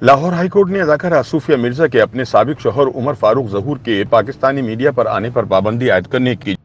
Lahore high court ने अदाकारा सूफिया मिर्जा के अपने साबिक शौहर उमर फारूक ज़हूर के पाकिस्तानी मीडिया पर आने पर पाबंदी आयद करने की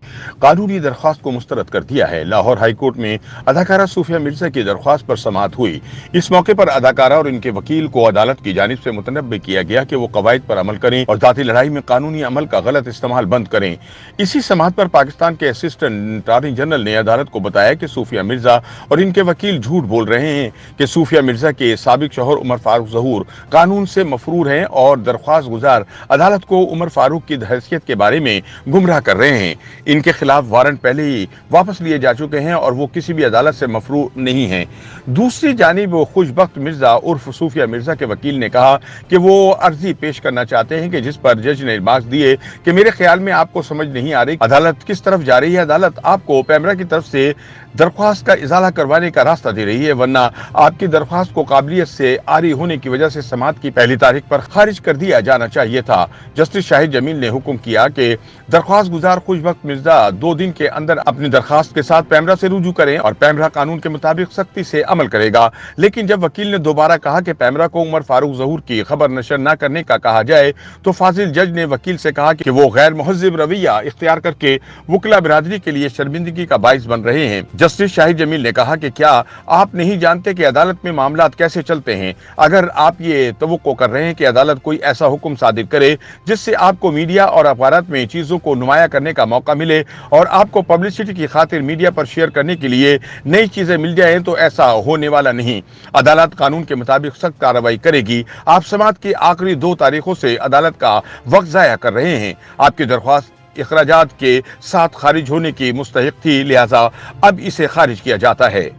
कानूनी दरख्वास्त को मुस्तरद कर दिया है। लाहौर हाईकोर्ट में अदाकारा सूफिया मिर्जा की दरख्वास्त पर समाअत हुई। इस मौके पर अदाकारा और इनके वकील को अदालत की जानिब से मुतनब्बे किया गया कि वो कवायद पर अमल करें और जाती लड़ाई में कानूनी अमल का गलत इस्तेमाल बंद करें। इसी समाअत पर पाकिस्तान के असिस्टेंट अटॉर्नी जनरल ने अदालत को बताया कि सूफिया मिर्जा और इनके वकील झूठ बोल रहे हैं कि सूफिया मिर्जा के साबिक शौहर उमर फारूक ज़हूर कानून से मफरूर हैं और दरख्वास्त गुजार अदालत को उमर फारूक की हैसियत के बारे में गुमराह कर रहे हैं। इनके खिलाफ वारंट पहले ही वापस लिए जा चुके हैं और वो किसी भी अदालत से मफरूर नहीं हैं। दूसरी जानिब खुशबख्त मिर्जा उर्फ सूफिया मिर्जा के वकील ने कहा कि वो अर्जी पेश करना चाहते हैं कि जिस पर जज ने मार्क्स दिए कि मेरे ख्याल में आपको समझ नहीं आ रही अदालत किस तरफ जा रही है। अदालत आपको पैमरा की तरफ से दरख्वास्त का इजाला करवाने का रास्ता दे रही है, वरना आपकी दरख्वास्त को काबिलियत से आरी होने की वजह से समाअत की पहली तारीख पर खारिज कर दिया जाना चाहिए था। जस्टिस शाहिद जमील ने हुक्म किया कि दरख्वास्त गुजार खुशबख्त मिर्जा 2 दिन के अंदर अपनी दरख्वास्त के साथ पैमरा से रुजू करें और पैमरा कानून के मुताबिक सख्ती से अमल करेगा। लेकिन जब वकील ने दोबारा कहा कि पैमरा को उमर फारूक ज़हूर की खबर नशर न करने का कहा जाए तो फाजिल जज ने वकील से कहा कि वो गैर मुहज़्ज़िब रवैया इख्तियार करके वकला बिरादरी के लिए शर्मिंदगी का बाइस बन रहे हैं। जस्टिस शाहिद जमील ने कहा कि क्या आप नहीं जानते कि अदालत में मामलात कैसे चलते हैं? अगर आप ये तवक्को कर रहे हैं कि अदालत कोई ऐसा हुक्म सादिर करे जिससे आपको मीडिया और अखबारात में चीजों को नुमाया करने का मौका मिले और आपको पब्लिसिटी की खातिर मीडिया पर शेयर करने के लिए नई चीजें मिल जाएं, तो ऐसा होने वाला नहीं। अदालत कानून के मुताबिक सख्त कार्रवाई करेगी। आप समाअत की आखिरी 2 तारीखों से अदालत का वक्त जाया कर रहे हैं। आपकी दरख्वास्त इखराजात के साथ खारिज होने की मुस्तहिक थी, लिहाजा अब इसे खारिज किया जाता है।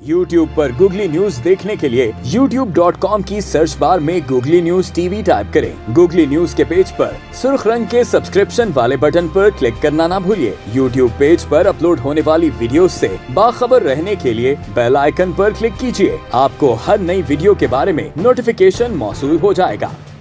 YouTube पर गूगली न्यूज देखने के लिए youtube.com की सर्च बार में गूगली न्यूज टीवी टाइप करें। गूगली न्यूज के पेज पर सुर्ख रंग के सब्सक्रिप्शन वाले बटन पर क्लिक करना ना भूलिए। YouTube पेज पर अपलोड होने वाली वीडियोस से बाखबर रहने के लिए बेल आइकन पर क्लिक कीजिए। आपको हर नई वीडियो के बारे में नोटिफिकेशन मौसूल हो जाएगा।